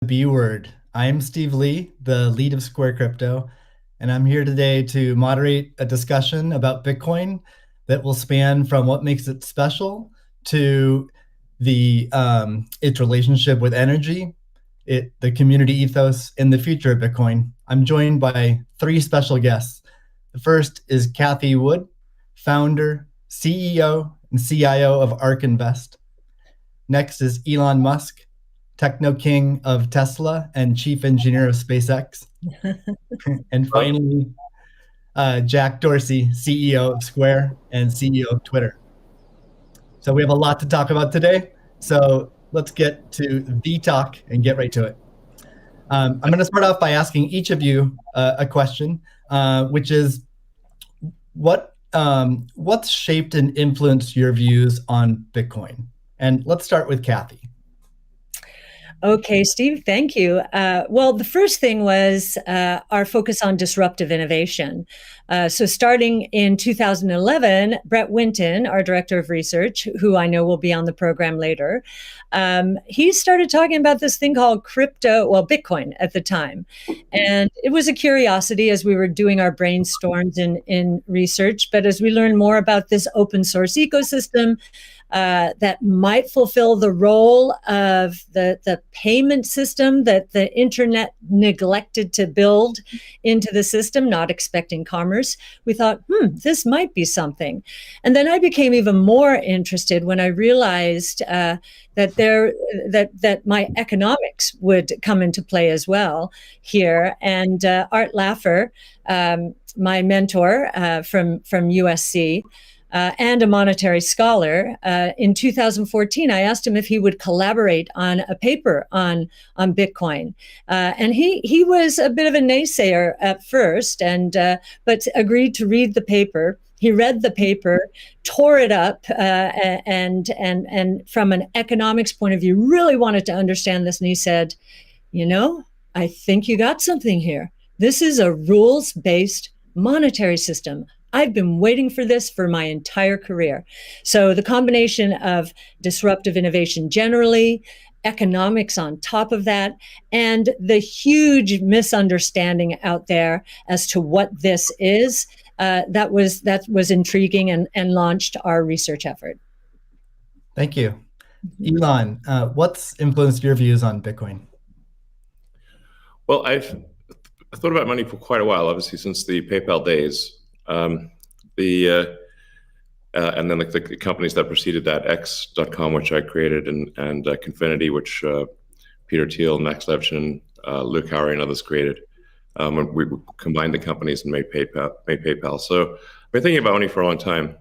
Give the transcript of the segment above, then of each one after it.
B word. I'm Steve Lee, the lead of Square Crypto, and I'm here today to moderate a discussion about Bitcoin that will span from what makes it special to the its relationship with energy, the community ethos, and the future of Bitcoin. I'm joined by three special guests. The first is Kathy Wood, founder, CEO, and CIO of ARK Invest. Next is Elon Musk, techno king of Tesla and chief engineer of SpaceX. And finally, Jack Dorsey, CEO of Square and CEO of Twitter. So we have a lot to talk about today. So let's get to the talk and get right to it. I'm going to start off by asking each of you a question, which is what's shaped and influenced your views on Bitcoin? And let's start with Kathy. Okay, Steve, thank you. Well, the first thing was our focus on disruptive innovation. So starting in 2011, Brett Winton, our director of research, who I know will be on the program later, he started talking about this thing called Bitcoin at the time. And it was a curiosity as we were doing our brainstorms in research. But as we learned more about this open source ecosystem, that might fulfill the role of the payment system that the internet neglected to build into the system, not expecting commerce. We thought, this might be something. And then I became even more interested when I realized that my economics would come into play as well here. And Art Laffer, my mentor from USC, and a monetary scholar. In 2014, I asked him if he would collaborate on a paper on Bitcoin. And he was a bit of a naysayer at first, but agreed to read the paper. He read the paper, tore it up, and from an economics point of view, really wanted to understand this. And he said, I think you got something here. This is a rules-based monetary system. I've been waiting for this for my entire career. So the combination of disruptive innovation generally, economics on top of that, and the huge misunderstanding out there as to what this is, that was intriguing and launched our research effort. Thank you. Elon, what's influenced your views on Bitcoin? Well, I've thought about money for quite a while, obviously since the PayPal days. And then the companies that preceded that, X.com, which I created, and Confinity, which Peter Thiel, Max Levchin, Luke Howry, and others created. We combined the companies and made PayPal. So I've been thinking about money for a long time.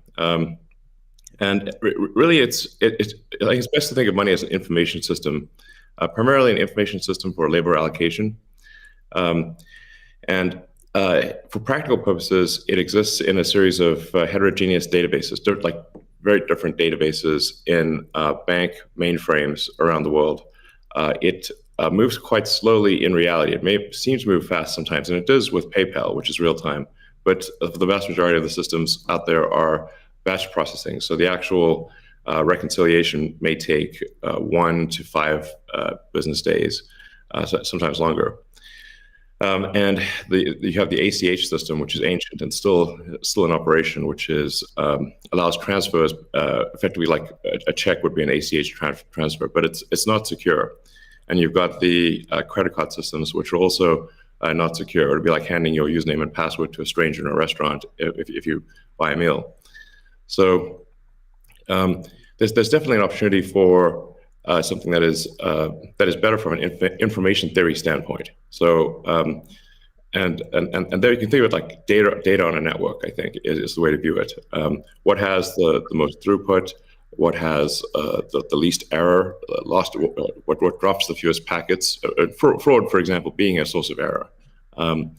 And really, it's best to think of money as an information system, primarily an information system for labor allocation. For practical purposes, it exists in a series of heterogeneous databases, like very different databases in bank mainframes around the world. It moves quite slowly in reality. It seems to move fast sometimes, and it does with PayPal, which is real time. But the vast majority of the systems out there are batch processing. So the actual reconciliation may take 1 to 5 business days, sometimes longer. And you have the ACH system, which is ancient and still in operation, which allows transfers effectively like a check would be an ACH transfer, but it's not secure. And you've got the credit card systems, which are also not secure. It would be like handing your username and password to a stranger in a restaurant if you buy a meal. So there's definitely an opportunity for something that is better from an information theory standpoint. So and there you can think of it like data on a network. I think is the way to view it. What has the most throughput? What has the least error? What drops the fewest packets? Fraud, for example, being a source of error. And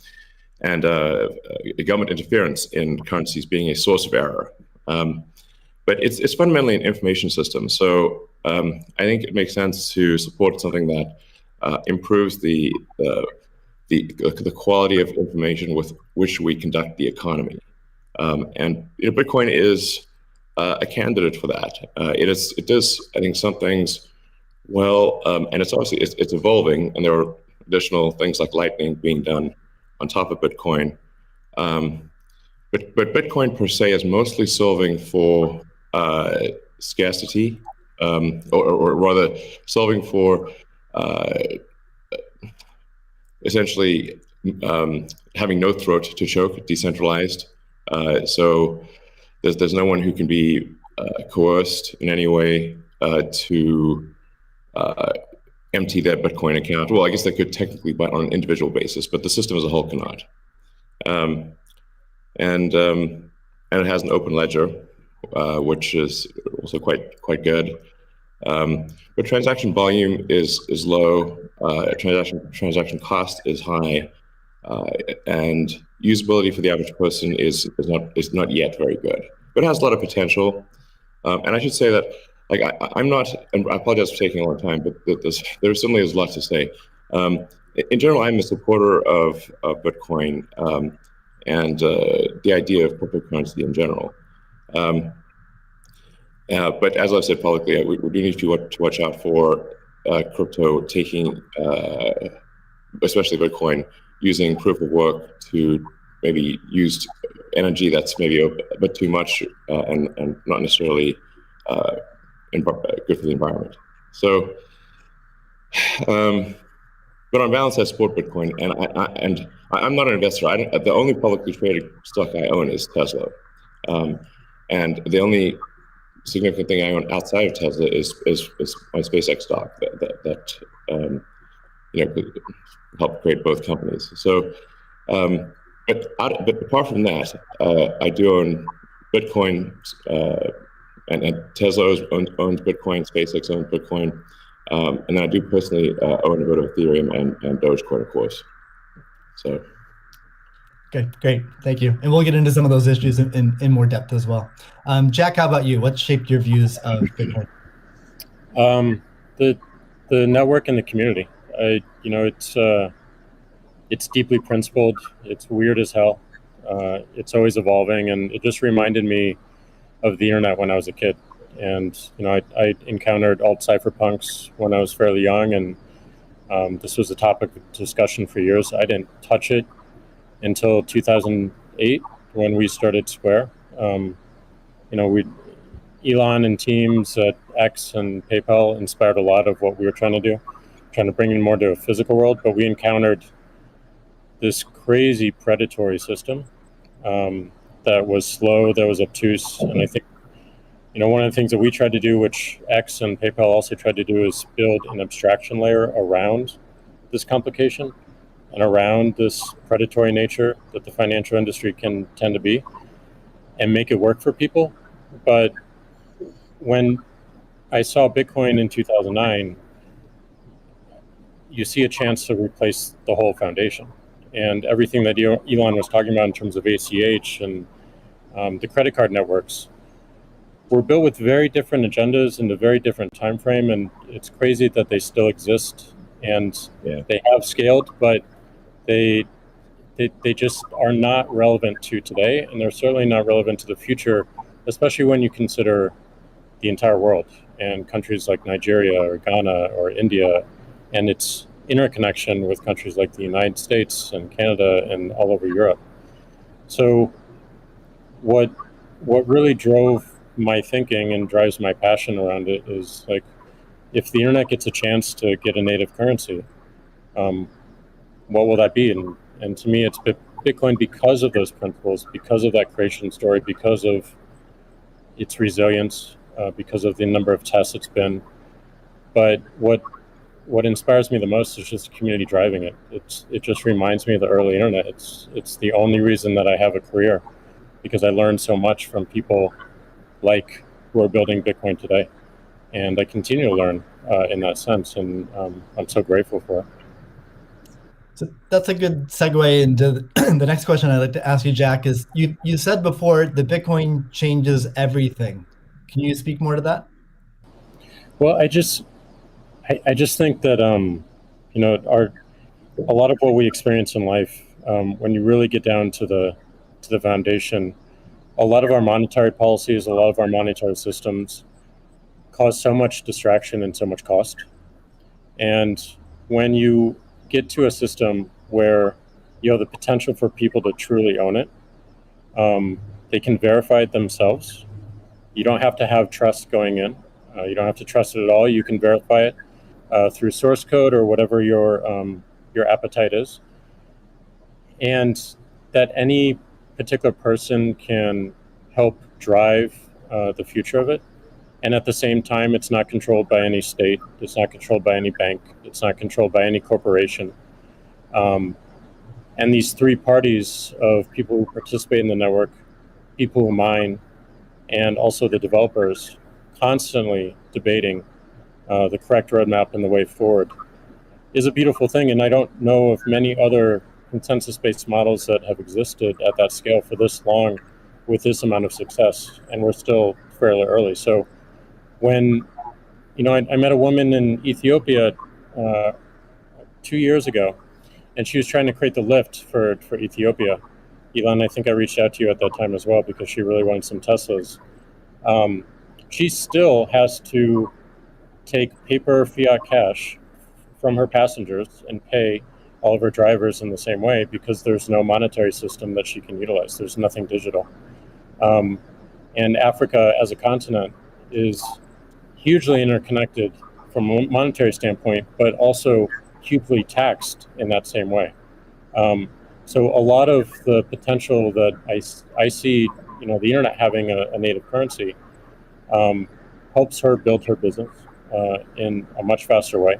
government interference in currencies being a source of error. But it's fundamentally an information system. So I think it makes sense to support something that improves the quality of information with which we conduct the economy. And Bitcoin is a candidate for that. It does, I think, some things Well, and it's obviously it's evolving, and there are additional things like Lightning being done on top of Bitcoin. Um, but Bitcoin per se is mostly solving for scarcity, or rather solving for uh, essentially having no throat to choke, decentralized. So there's no one who can be coerced in any way to empty their Bitcoin account. Well, I guess they could technically, but on an individual basis, but the system as a whole cannot. Um, and it has an open ledger, which is also quite good. But transaction volume is low. Transaction cost is high, and usability for the average person is not yet very good. But it has a lot of potential. And I should say that, like, I'm not, and I apologize for taking a long time, but there certainly is a lot to say. In general, I'm a supporter of Bitcoin, and the idea of cryptocurrency in general. But as I've said publicly, we do need to watch out for crypto taking, especially Bitcoin, using proof of work to maybe use energy that's maybe a bit too much, and not necessarily good for the environment. So, but on balance, I support Bitcoin, and I'm not an investor. The only publicly traded stock I own is Tesla, and the only significant thing I own outside of Tesla is my SpaceX stock that could help create both companies. So, but apart from that, I do own Bitcoin, and Tesla owns Bitcoin, SpaceX owns Bitcoin, and I do personally own a bit of Ethereum and Dogecoin, of course. So. Okay, great. Thank you. And we'll get into some of those issues in more depth as well. Jack, how about you? What shaped your views of Bitcoin? The network and the community. It's deeply principled. It's weird as hell. It's always evolving, and it just reminded me of the internet when I was a kid. And I encountered alt cypherpunks when I was fairly young, and this was a topic of discussion for years. I didn't touch it until 2008 when we started Square. Elon and teams at X and PayPal inspired a lot of what we were trying to do, trying to bring in more to a physical world. But we encountered this crazy predatory system that was slow, that was obtuse. And I think, one of the things that we tried to do, which X and PayPal also tried to do, is build an abstraction layer around this complication and around this predatory nature that the financial industry can tend to be, and make it work for people. But when I saw Bitcoin in 2009, you see a chance to replace the whole foundation. And everything that Elon was talking about in terms of ACH and the credit card networks were built with very different agendas in a very different time frame. And it's crazy that they still exist, and they have scaled, but they just are not relevant to today, and they're certainly not relevant to the future, especially when you consider the entire world and countries like Nigeria or Ghana or India, and its interconnection with countries like the United States and Canada and all over Europe. So what really drove my thinking and drives my passion around it is, like, if the internet gets a chance to get a native currency, what will that be? And to me, it's Bitcoin, because of those principles, because of that creation story, because of its resilience, because of the number of tests it's been. But what inspires me the most is just the community driving it. It just reminds me of the early internet. It's the only reason that I have a career, because I learned so much from people like who are building Bitcoin today, and I continue to learn in that sense, and I'm so grateful for it. So that's a good segue into the next question I'd like to ask you, Jack. Is you said before that Bitcoin changes everything. Can you speak more to that? Well, I just think that a lot of what we experience in life, when you really get down to the foundation, a lot of our monetary policies, a lot of our monetary systems cause so much distraction and so much cost. And when you get to a system where you have the potential for people to truly own it, they can verify it themselves. You don't have to have trust going in. You don't have to trust it at all. You can verify it through source code or whatever your appetite is, and that any particular person can help drive the future of it. And at the same time, it's not controlled by any state. It's not controlled by any bank. It's not controlled by any corporation. And these three parties of people who participate in the network, people who mine, and also the developers, constantly debating the correct roadmap and the way forward, is a beautiful thing. And I don't know of many other consensus-based models that have existed at that scale for this long with this amount of success. And we're still fairly early. So when, I met a woman in Ethiopia 2 years ago, and she was trying to create the lift for Ethiopia. Elon, I think I reached out to you at that time as well because she really wanted some Teslas. She still has to take paper fiat cash from her passengers and pay all of her drivers in the same way because there's no monetary system that she can utilize. There's nothing digital. And Africa as a continent is hugely interconnected from a monetary standpoint, but also hugely taxed in that same way. So a lot of the potential that I see, the internet having a native currency helps her build her business in a much faster way.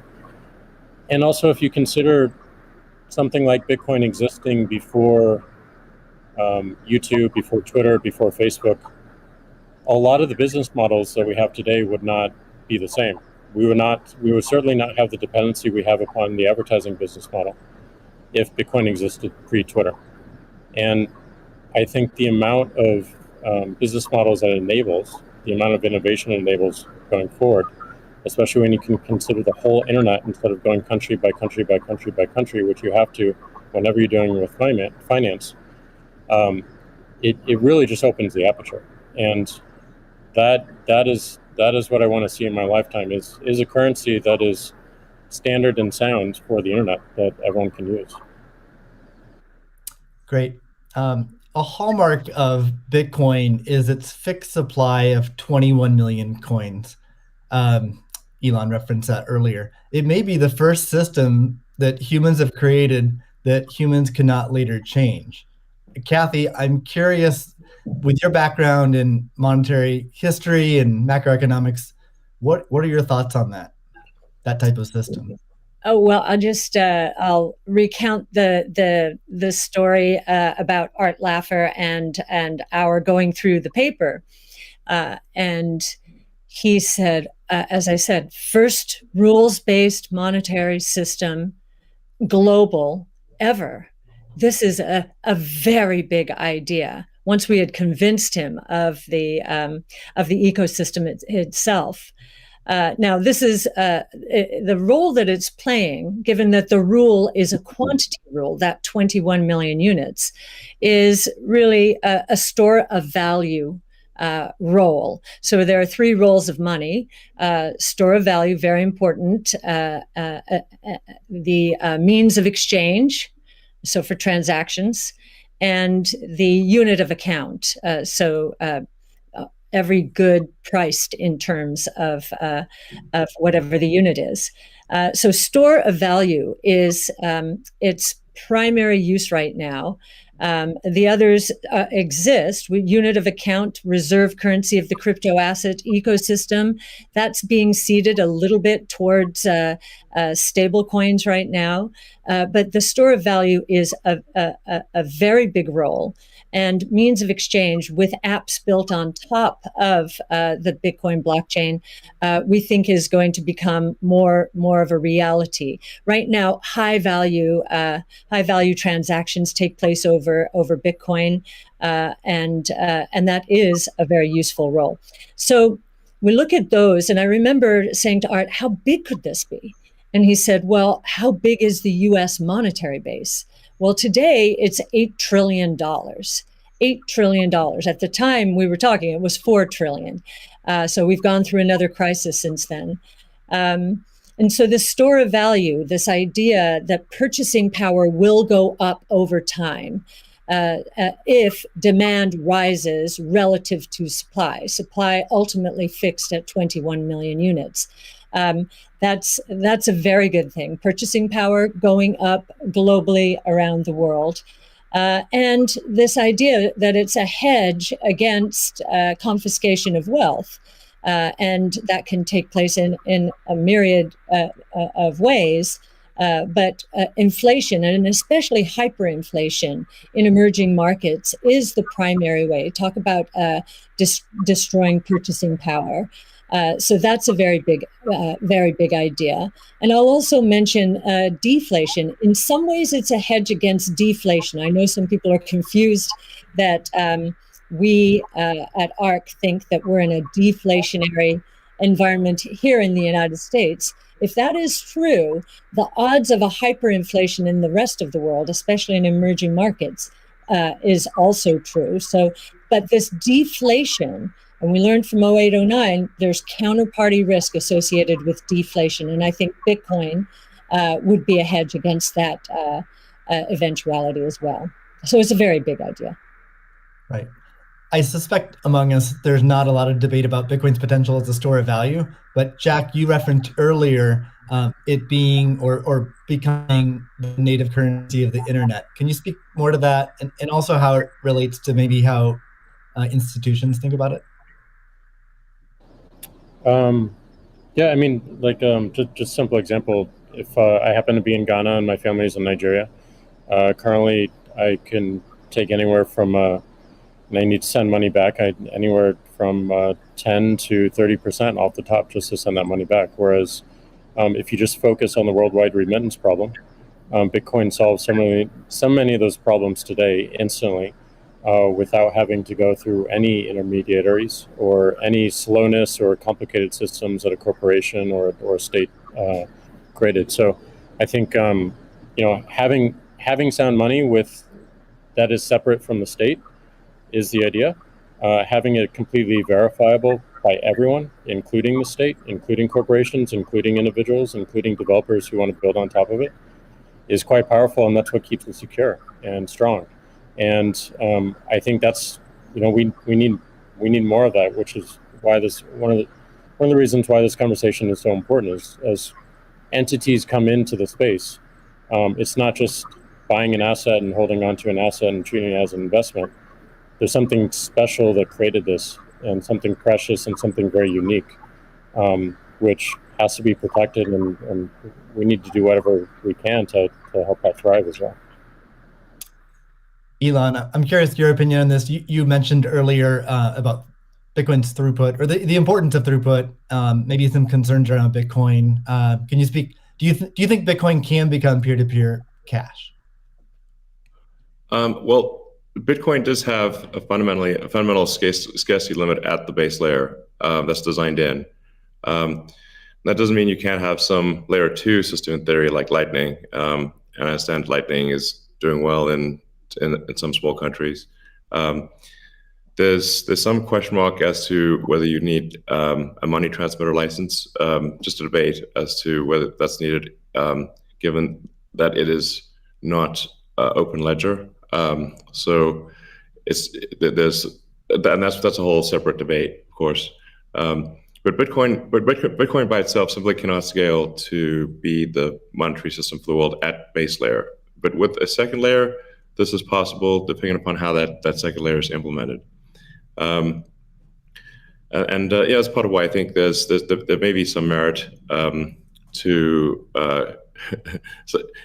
And also, if you consider something like Bitcoin existing before YouTube, before Twitter, before Facebook, a lot of the business models that we have today would not be the same. We would certainly not have the dependency we have upon the advertising business model if Bitcoin existed pre-Twitter. And I think the amount of business models that it enables, the amount of innovation it enables going forward, especially when you can consider the whole internet instead of going country by country by country by country, which you have to whenever you're doing with finance, it really just opens the aperture. And that is what I want to see in my lifetime is a currency that is standard and sound for the internet that everyone can use. Great. A hallmark of Bitcoin is its fixed supply of 21 million coins. Elon referenced that earlier. It may be the first system that humans have created that humans cannot later change. Kathy, I'm curious, with your background in monetary history and macroeconomics, what are your thoughts on that type of system? Oh, well, I'll recount the story about Art Laffer and our going through the paper, and he said, as I said, first rules-based monetary system, global, ever. This is a very big idea. Once we had convinced him of the ecosystem itself. Now, this is the role that it's playing, given that the rule is a quantity rule, that 21 million units, is really a store of value role. So there are three roles of money. Store of value, very important. The means of exchange, so for transactions, and the unit of account. Every good priced in terms of whatever the unit is. So store of value is its primary use right now. The others exist. Unit of account, reserve currency of the crypto asset ecosystem. That's being seeded a little bit towards stable coins right now. But the store of value is a very big role. And means of exchange with apps built on top of the Bitcoin blockchain, we think is going to become more of a reality. Right now, high value transactions take place over Bitcoin, and that is a very useful role. So we look at those, and I remember saying to Art, "How big could this be?" And he said, "Well, how big is the U.S. monetary base?" Well, today it's $8 trillion. $8 trillion. At the time we were talking, it was $4 trillion. So we've gone through another crisis since then. And so the store of value, this idea that purchasing power will go up over time if demand rises relative to supply ultimately fixed at 21 million units. That's a very good thing. Purchasing power going up globally around the world. And this idea that it's a hedge against confiscation of wealth. And that can take place in a myriad of ways. But inflation, and especially hyperinflation in emerging markets, is the primary way. Talk about destroying purchasing power. So that's a very big idea. And I'll also mention deflation. In some ways, it's a hedge against deflation. I know some people are confused that we at ARC think that we're in a deflationary environment here in the United States. If that is true, the odds of a hyperinflation in the rest of the world, especially in emerging markets, is also true. So, but this deflation, and we learned from 0809, there's counterparty risk associated with deflation. And I think Bitcoin would be a hedge against that eventuality as well. So it's a very big idea. Right. I suspect among us, there's not a lot of debate about Bitcoin's potential as a store of value. But Jack, you referenced earlier it being or becoming the native currency of the internet. Can you speak more to that, and also how it relates to maybe how institutions think about it? Yeah, I mean, like just simple example. If I happen to be in Ghana and my family's in Nigeria, currently I can take anywhere from and I need to send money back. Anywhere from 10 to 30% off the top just to send that money back. Whereas if you just focus on the worldwide remittance problem, Bitcoin solves so many of those problems today instantly without having to go through any intermediaries or any slowness or complicated systems that a corporation or a state created. So I think having sound money that is separate from the state is the idea. Having it completely verifiable by everyone, including the state, including corporations, including individuals, including developers who want to build on top of it, is quite powerful, and that's what keeps it secure and strong. And I think that's we need more of that, which is why this one of the reasons why this conversation is so important is as entities come into the space, it's not just buying an asset and holding on to an asset and treating it as an investment. There's something special that created this, and something precious and something very unique, which has to be protected, and we need to do whatever we can to help that thrive as well. Elon, I'm curious your opinion on this. You mentioned earlier about Bitcoin's throughput, or the importance of throughput, maybe some concerns around Bitcoin. Can you speak? Do you think Bitcoin can become peer-to-peer cash? Well, Bitcoin does have a fundamental scarcity limit at the base layer that's designed in. That doesn't mean you can't have some layer 2 system in theory like Lightning. And I understand Lightning is doing well in some small countries. There's some question mark as to whether you need a money transmitter license. Just a debate as to whether that's needed, given that it is not open ledger. So that's a whole separate debate, of course. But Bitcoin by itself simply cannot scale to be the monetary system for the world at base layer. But with a second layer, this is possible depending upon how that second layer is implemented. That's part of why I think there may be some merit to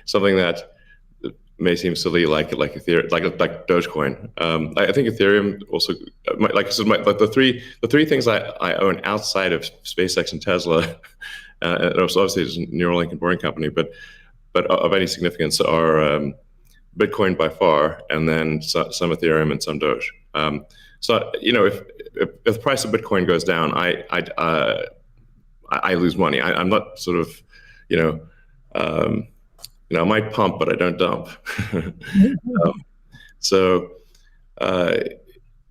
something that may seem silly, like Ethereum, like Dogecoin. I think Ethereum also, the three things I own outside of SpaceX and Tesla, and obviously it's a Neuralink and Boring Company, but of any significance are Bitcoin by far, and then some Ethereum and some Doge. So if the price of Bitcoin goes down, I lose money. I'm not sort of I might pump, but I don't dump.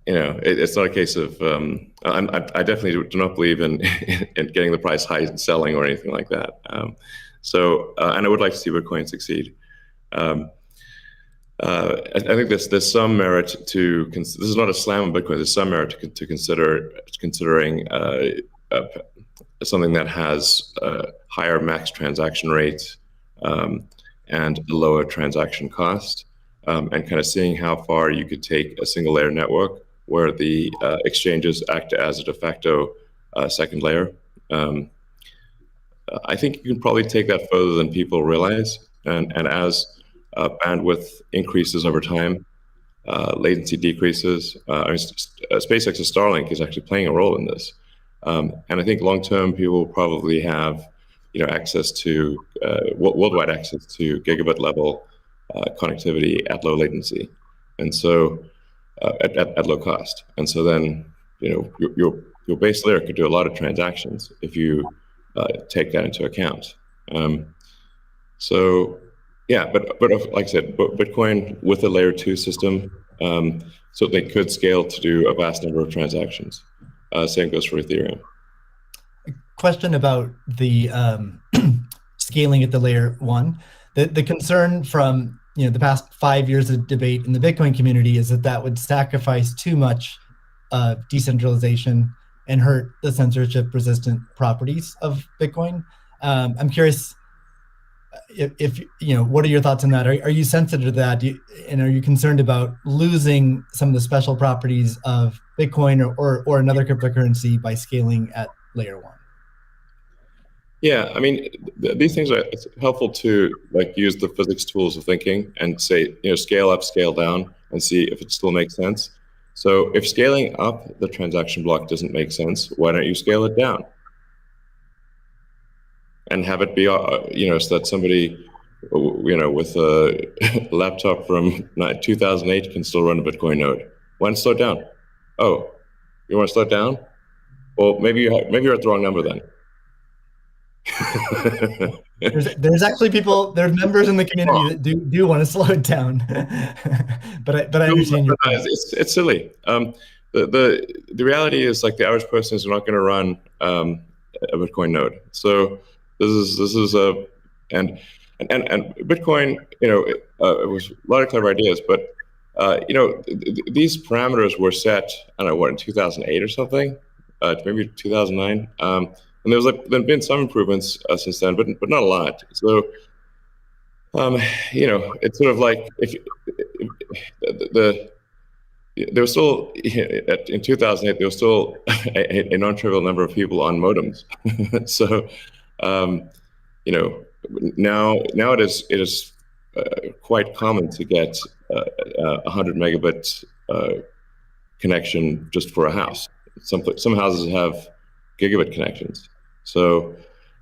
it's not a case of I definitely do not believe in in getting the price high and selling or anything like that. And I would like to see Bitcoin succeed. I think there's some merit to this is not a slam on Bitcoin. There's some merit to considering something that has higher max transaction rates and a lower transaction cost, and kind of seeing how far you could take a single layer network where the exchanges act as a de facto second layer. I think you can probably take that further than people realize, and as bandwidth increases over time, latency decreases. SpaceX's Starlink is actually playing a role in this, and I think long term people will probably have access to worldwide access to gigabit level connectivity at low latency, and so at low cost. And so then your base layer could do a lot of transactions if you take that into account. So yeah, but like I said, Bitcoin with a layer 2 system, so they could scale to do a vast number of transactions. Same goes for Ethereum. Question about the scaling at the layer 1. The concern from the past 5 years of debate in the Bitcoin community is that would sacrifice too much decentralization and hurt the censorship-resistant properties of Bitcoin. I'm curious if what are your thoughts on that? Are you sensitive to that? And are you concerned about losing some of the special properties of Bitcoin or another cryptocurrency by scaling at layer 1? Yeah, I mean, these things it's helpful to use the physics tools of thinking and say, scale up, scale down, and see if it still makes sense. So if scaling up the transaction block doesn't make sense, why don't you scale it down? And have it be, so that somebody, with a laptop from 2008 can still run a Bitcoin node. Why not slow it down? Oh, you want to slow it down? Well, maybe you're at the wrong number then. there's actually there's members in the community that do want to slow it down, but I understand your point. It's silly. The reality is the average person is not going to run a Bitcoin node. So this is and Bitcoin. It was a lot of clever ideas, but these parameters were set. I don't know in 2008 or something, maybe 2009. And there's been some improvements since then, but not a lot. So, it's sort of like there was still in 2008 there was still a non-trivial number of people on modems. So, now it is quite common to get 100 megabit connection just for a house. Some houses have gigabit connections. So,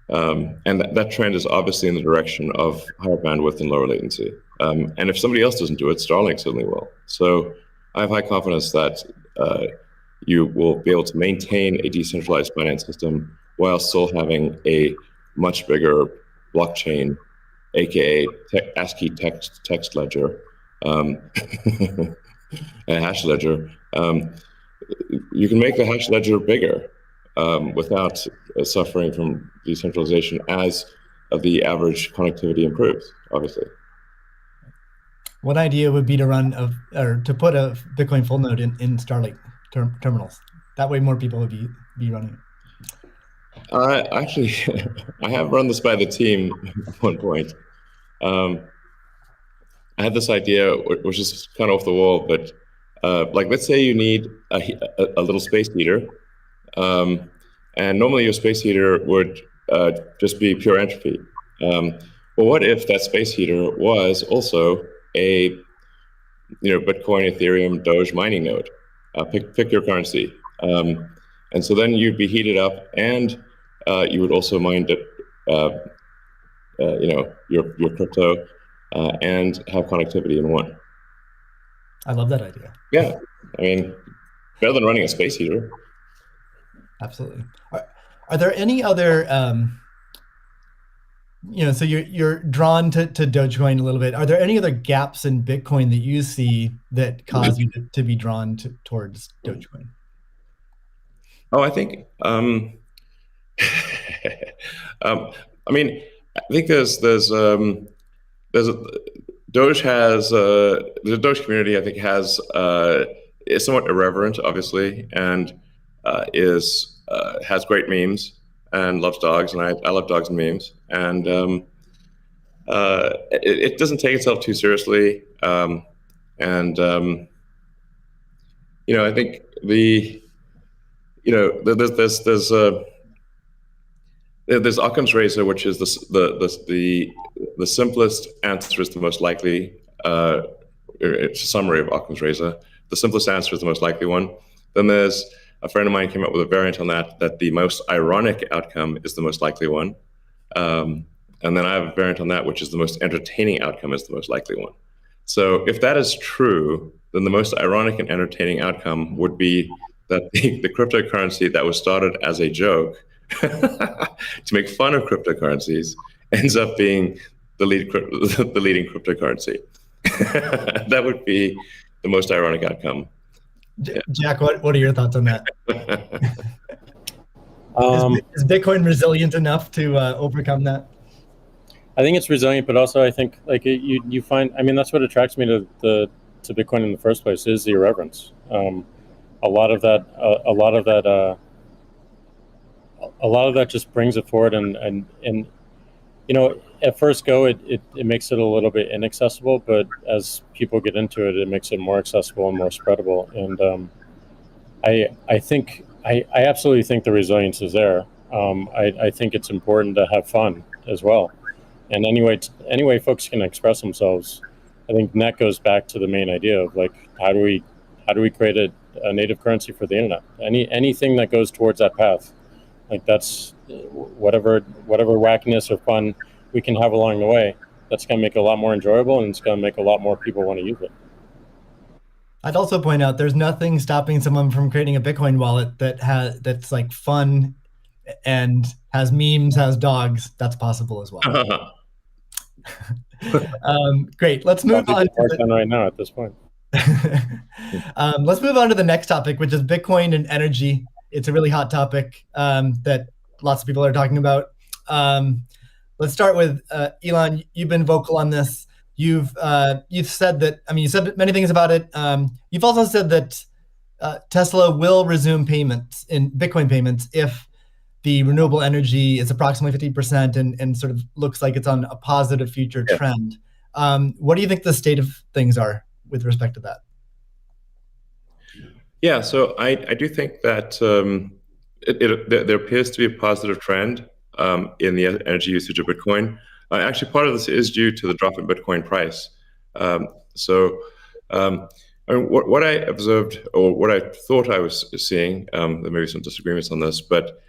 and that trend is obviously in the direction of higher bandwidth and lower latency. And if somebody else doesn't do it, Starlink certainly will. So I have high confidence that you will be able to maintain a decentralized finance system while still having a much bigger blockchain, aka ASCII text ledger, a hash ledger. You can make the hash ledger bigger without suffering from decentralization as the average connectivity improves, obviously. One idea would be to to put a Bitcoin full node in Starlink terminals. That way more people would be running it. Actually, I have run this by the team at one point. I had this idea, which is kind of off the wall, but let's say you need a little space heater. And normally your space heater would just be pure entropy. Well, what if that space heater was also a Bitcoin, Ethereum, Doge mining node? Pick your currency. And so then you'd be heated up, and you would also mine your crypto and have connectivity in one. I love that idea. Yeah, I mean, better than running a space heater. Absolutely. Are there any other so you're drawn to Dogecoin a little bit. Are there any other gaps in Bitcoin that you see that cause you to be drawn towards Dogecoin? Oh, I think, I mean, I think there's a, Doge has the Doge community. I think is somewhat irreverent, obviously, and has great memes and loves dogs, and I love dogs and memes, and it doesn't take itself too seriously, and I think there's Occam's razor, which is the simplest answer is the most likely. It's a summary of Occam's razor. The simplest answer is the most likely one. Then there's a friend of mine came up with a variant on that the most ironic outcome is the most likely one. And then I have a variant on that, which is the most entertaining outcome is the most likely one. So if that is true, then the most ironic and entertaining outcome would be that the cryptocurrency that was started as a joke to make fun of cryptocurrencies ends up being the leading cryptocurrency. That would be the most ironic outcome. Jack, what are your thoughts on that? Is Bitcoin resilient enough to overcome that? I think it's resilient, but also I think like you find, I mean, that's what attracts me to Bitcoin in the first place is the irreverence. A lot of that just brings it forward, and at first go it makes it a little bit inaccessible, but as people get into it, it makes it more accessible and more spreadable. And I absolutely think the resilience is there. I think it's important to have fun as well, and anyway folks can express themselves. I think that goes back to the main idea of like how do we create a native currency for the internet? Anything that goes towards that path. Like that's whatever wackiness or fun we can have along the way. That's going to make it a lot more enjoyable, and it's going to make a lot more people want to use it. I'd also point out there's nothing stopping someone from creating a Bitcoin wallet that's like fun and has memes, has dogs. That's possible as well. Great. Let's move on right now at this point. Let's move on to the next topic, which is Bitcoin and energy. It's a really hot topic that lots of people are talking about. Let's start with Elon. You've been vocal on this. You've said that. I mean, you said many things about it. You've also said that Tesla will resume payments in Bitcoin payments if the renewable energy is approximately 50% and sort of looks like it's on a positive future trend. What do you think the state of things are with respect to that? Yeah, so I do think that there appears to be a positive trend in the energy usage of Bitcoin. Actually, part of this is due to the drop in Bitcoin price. I mean, what I observed, or what I thought I was seeing, there may be some disagreements on this, but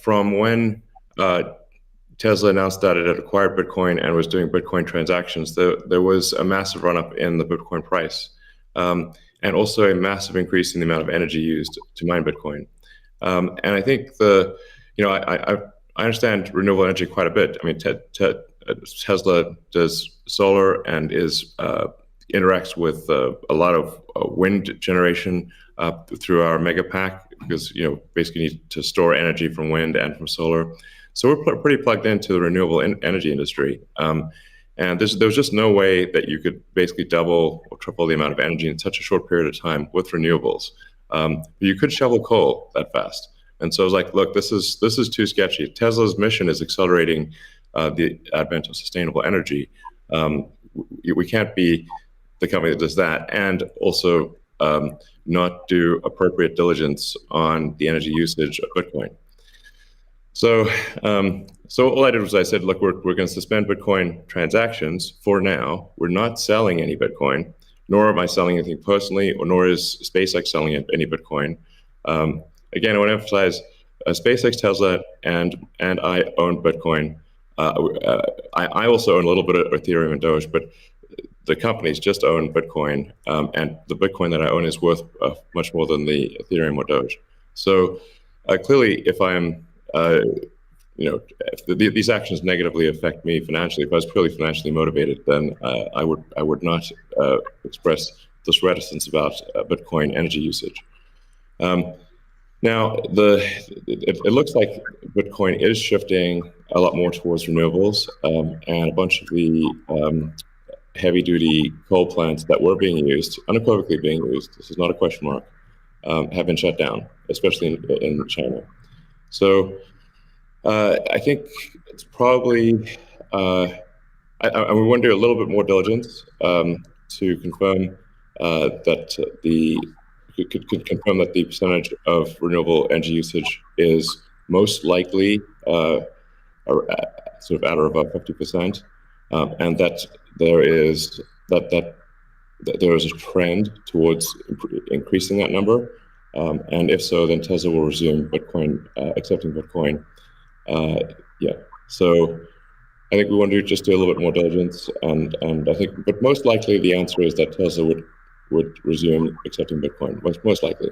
from when Tesla announced that it had acquired Bitcoin and was doing Bitcoin transactions, there was a massive run-up in the Bitcoin price. And also a massive increase in the amount of energy used to mine Bitcoin. And I think I understand renewable energy quite a bit. I mean, Tesla does solar and interacts with a lot of wind generation through our mega pack because basically need to store energy from wind and from solar. So we're pretty plugged into the renewable energy industry. And there's just no way that you could basically double or triple the amount of energy in such a short period of time with renewables. You could shovel coal that fast. And so I was like, look, this is too sketchy. Tesla's mission is accelerating the advent of sustainable energy. We can't be the company that does that and also not do appropriate diligence on the energy usage of Bitcoin. So all I did was I said, look, we're going to suspend Bitcoin transactions for now. We're not selling any Bitcoin, nor am I selling anything personally, nor is SpaceX selling any Bitcoin. Again, I want to emphasize SpaceX, Tesla, and I own Bitcoin. I also own a little bit of Ethereum and Doge, but the companies just own Bitcoin, and the Bitcoin that I own is worth much more than the Ethereum or Doge. So clearly, if I'm if these actions negatively affect me financially, if I was purely financially motivated, then I would not express this reticence about Bitcoin energy usage. Now, it looks like Bitcoin is shifting a lot more towards renewables, and a bunch of the heavy-duty coal plants that were being used, unequivocally being used, this is not a question mark, have been shut down, especially in China. So I think it's probably, I we want to do a little bit more diligence to confirm could confirm that the percentage of renewable energy usage is most likely sort of at or above 50%, and that there is there is a trend towards increasing that number. And if so, then Tesla will resume Bitcoin, accepting Bitcoin. Yeah. So I think we want to just do a little bit more diligence, and I think, but most likely the answer is that Tesla would resume accepting Bitcoin. Most likely.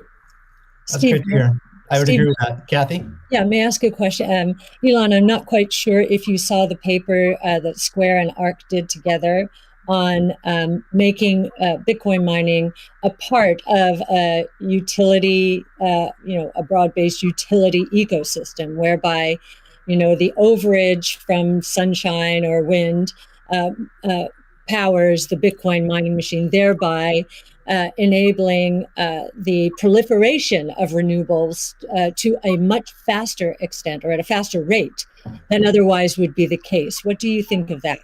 That's great to hear. I would agree with that. Kathy? Yeah, may I ask a question? Elon, I'm not quite sure if you saw the paper that Square and ARC did together on making Bitcoin mining a part of a utility, a broad-based utility ecosystem, whereby, the overage from sunshine or wind powers the Bitcoin mining machine, thereby enabling the proliferation of renewables to a much faster extent or at a faster rate than otherwise would be the case. What do you think of that?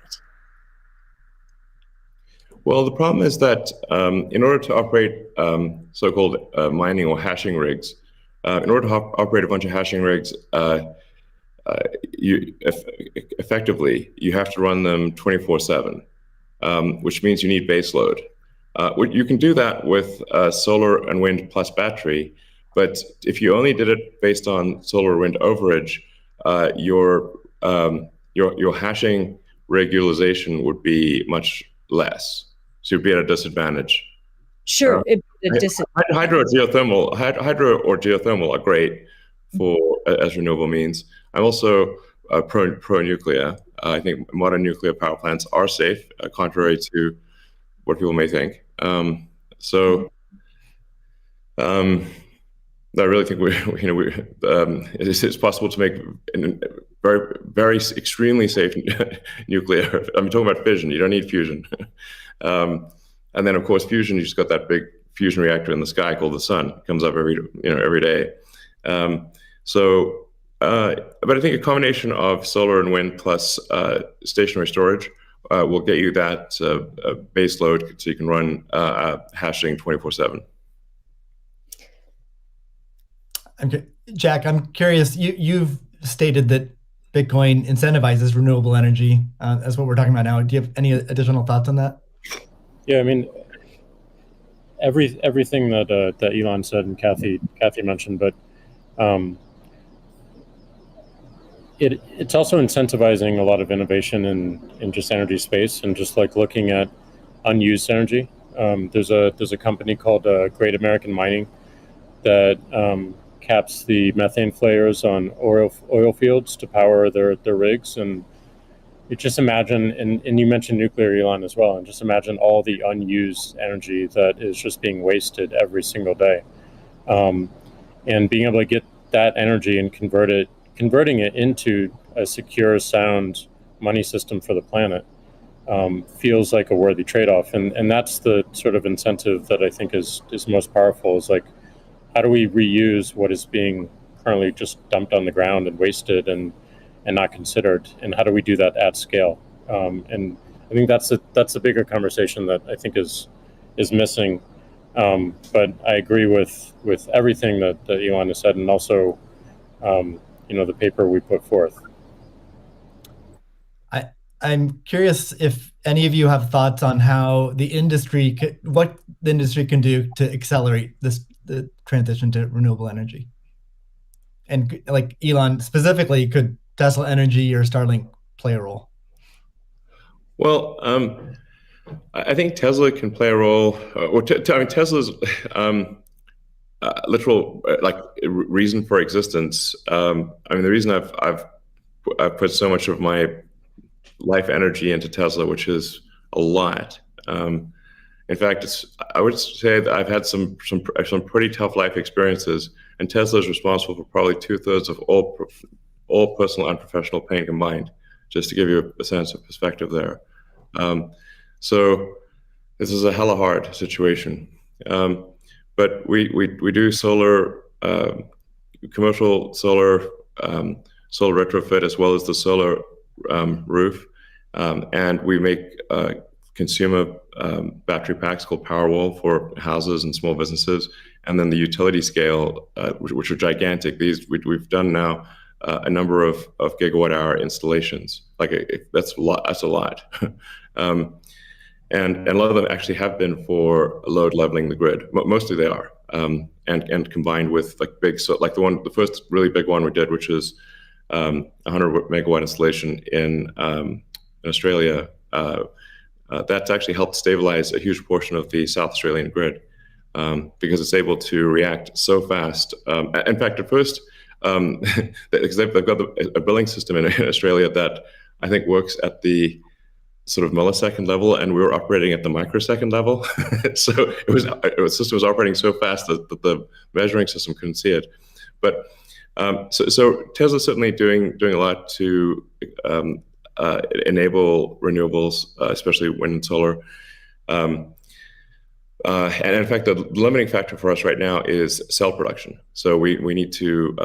Well, the problem is that in order to operate so-called mining or hashing rigs, in order to operate a bunch of hashing rigs, effectively, you have to run them 24/7, which means you need base load. You can do that with solar and wind plus battery, but if you only did it based on solar or wind overage, your hashing rig utilization would be much less. So you'd be at a disadvantage. Sure, hydro or geothermal are great as renewable means. I'm also pro nuclear. I think modern nuclear power plants are safe, contrary to what people may think. I really think it's possible to make very, very extremely safe nuclear. I'm talking about fission. You don't need fusion. And then, of course, fusion. You just got that big fusion reactor in the sky called the sun. It comes up every day. But I think a combination of solar and wind plus stationary storage will get you that base load, so you can run hashing 24/7. Okay, Jack, I'm curious. You've stated that Bitcoin incentivizes renewable energy. That's what we're talking about now. Do you have any additional thoughts on that? Yeah, I mean, everything that Elon said and Kathy mentioned, but it's also incentivizing a lot of innovation in just energy space and just like looking at unused energy. There's a company called Great American Mining that caps the methane flares on oil fields to power their rigs. And you just imagine, and you mentioned nuclear, Elon, as well, and just imagine all the unused energy that is just being wasted every single day. And being able to get that energy and converting it into a secure, sound money system for the planet feels like a worthy trade-off. And that's the sort of incentive that I think is most powerful, is like, how do we reuse what is being currently just dumped on the ground and wasted and not considered, and how do we do that at scale? And I think that's a bigger conversation that I think is missing. But I agree with everything that Elon has said, and also the paper we put forth. I'm curious if any of you have thoughts on how what the industry can do to accelerate the transition to renewable energy. And like Elon specifically, could Tesla Energy or Starlink play a role? Well, I think Tesla can play a role. Tesla's literal reason for existence. The reason I've put so much of my life energy into Tesla, which is a lot. In fact, I would say that I've had some pretty tough life experiences, and Tesla is responsible for probably 2/3 of all personal and professional pain combined. Just to give you a sense of perspective there. So this is a hella hard situation. But we do solar, commercial solar, solar retrofit, as well as the solar roof, and we make consumer battery packs called Powerwall for houses and small businesses, and then the utility scale, which are gigantic. We've done now a number of gigawatt hour installations. That's a lot. That's a lot. And a lot of them actually have been for load leveling the grid. Mostly they are, and combined with the first really big one we did, which is 100 megawatt installation in Australia. That's actually helped stabilize a huge portion of the South Australian grid, because it's able to react so fast. In fact, at first, because they've got a billing system in Australia that I think works at the sort of millisecond level, and we were operating at the microsecond level. So the system was operating so fast that the measuring system couldn't see it. But so Tesla's certainly doing a lot to enable renewables, especially wind and solar. And in fact, the limiting factor for us right now is cell production. So we need to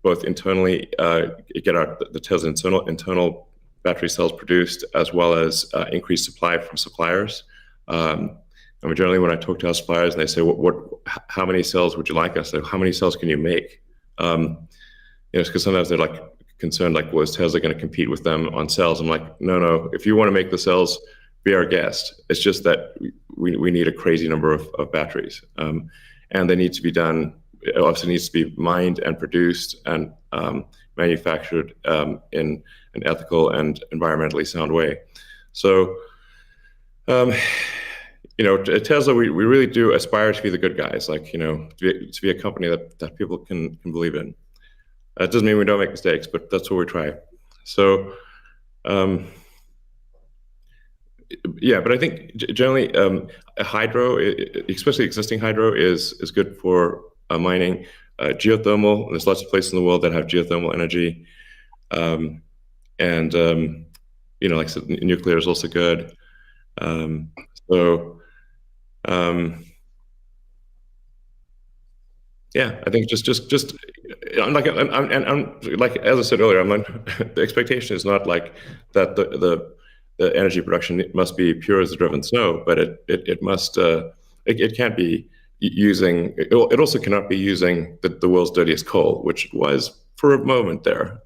both internally get the Tesla internal battery cells produced, as well as increase supply from suppliers. And generally, when I talk to our suppliers, and they say, how many cells would you like us? How many cells can you make? Because sometimes they're like concerned, like, well, is Tesla going to compete with them on cells? I'm like, no. If you want to make the cells, be our guest. It's just that we need a crazy number of batteries, and they need to be done. It obviously needs to be mined and produced and manufactured in an ethical and environmentally sound way. So, at Tesla, we really do aspire to be the good guys, to be a company that people can believe in. That doesn't mean we don't make mistakes, but that's what we try. So, but I think generally hydro, especially existing hydro, is good for mining. Geothermal, there's lots of places in the world that have geothermal energy. Like I said, nuclear is also good. I think just I'm like as I said earlier, the expectation is not like that the energy production must be pure as the driven snow, but it must it can't be using. It also cannot be using the world's dirtiest coal, which was for a moment there.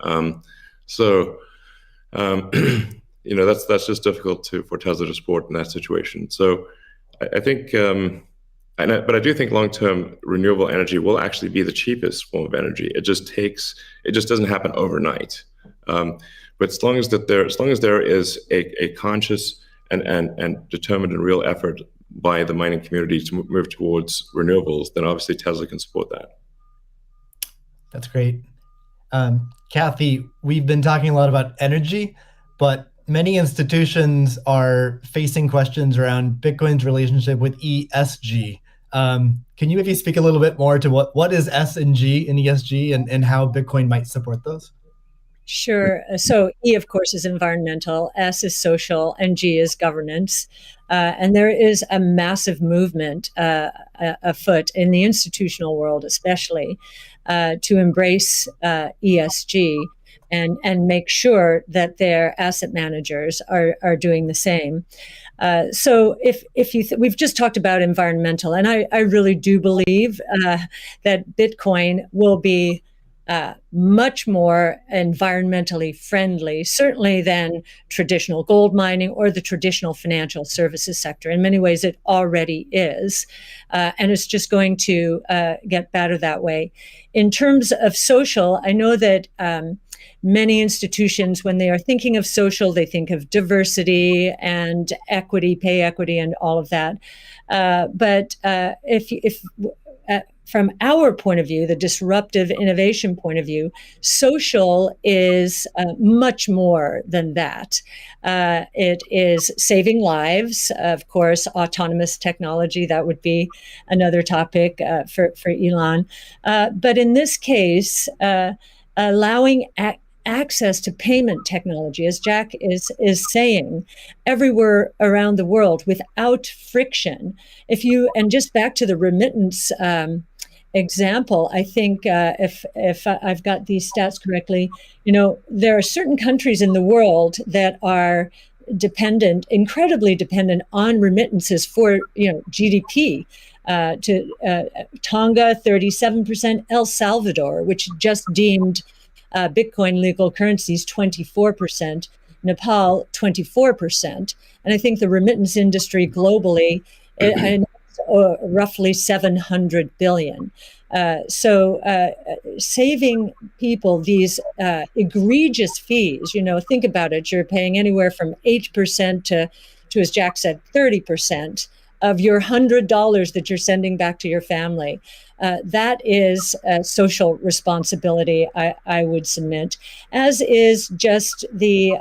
That's just difficult for Tesla to support in that situation. So I think. But I do think long-term renewable energy will actually be the cheapest form of energy. It just doesn't happen overnight. But as long as there is a conscious and determined and real effort by the mining community to move towards renewables, then obviously Tesla can support that. That's great. Kathy, we've been talking a lot about energy, but many institutions are facing questions around Bitcoin's relationship with ESG. Can you maybe speak a little bit more to what is S and G in ESG and how Bitcoin might support those? Sure. So E, of course, is environmental, S is social, and G is governance. And there is a massive movement afoot in the institutional world, especially, to embrace ESG and make sure that their asset managers are doing the same. So if we've just talked about environmental, and I really do believe that Bitcoin will be much more environmentally friendly, certainly than traditional gold mining or the traditional financial services sector. In many ways, it already is, and it's just going to get better that way. In terms of social, I know that many institutions, when they are thinking of social, they think of diversity and equity, pay equity, and all of that. But from our point of view, the disruptive innovation point of view, social is much more than that. It is saving lives, of course, autonomous technology, that would be another topic for Elon. But in this case, allowing access to payment technology, as Jack is saying, everywhere around the world without friction. And just back to the remittance example, I think if I've got these stats correctly, there are certain countries in the world that are incredibly dependent on remittances for GDP. Tonga, 37%, El Salvador, which just deemed Bitcoin legal currencies, 24%, Nepal, 24%. And I think the remittance industry globally, roughly 700 billion. So saving people these egregious fees, think about it, you're paying anywhere from 8% to, as Jack said, 30% of your $100 that you're sending back to your family. That is social responsibility, I would submit, as is just the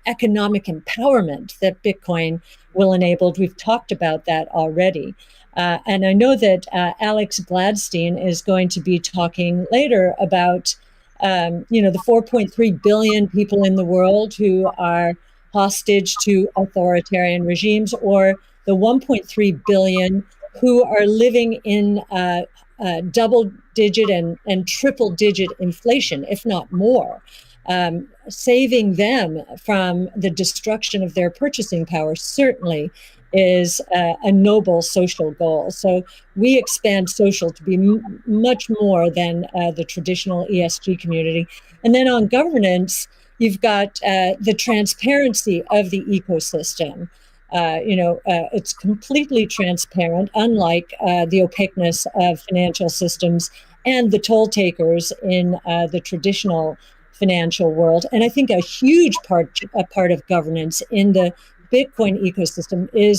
economic empowerment that Bitcoin will enable. We've talked about that already. And I know that Alex Gladstein is going to be talking later about, the 4.3 billion people in the world who are hostage to authoritarian regimes, or the 1.3 billion who are living in double-digit and triple-digit inflation, if not more. Saving them from the destruction of their purchasing power certainly is a noble social goal. So we expand social to be much more than the traditional ESG community. And then on governance, you've got the transparency of the ecosystem. It's completely transparent, unlike the opaqueness of financial systems and the toll takers in the traditional financial world. And I think a huge part of governance in the Bitcoin ecosystem is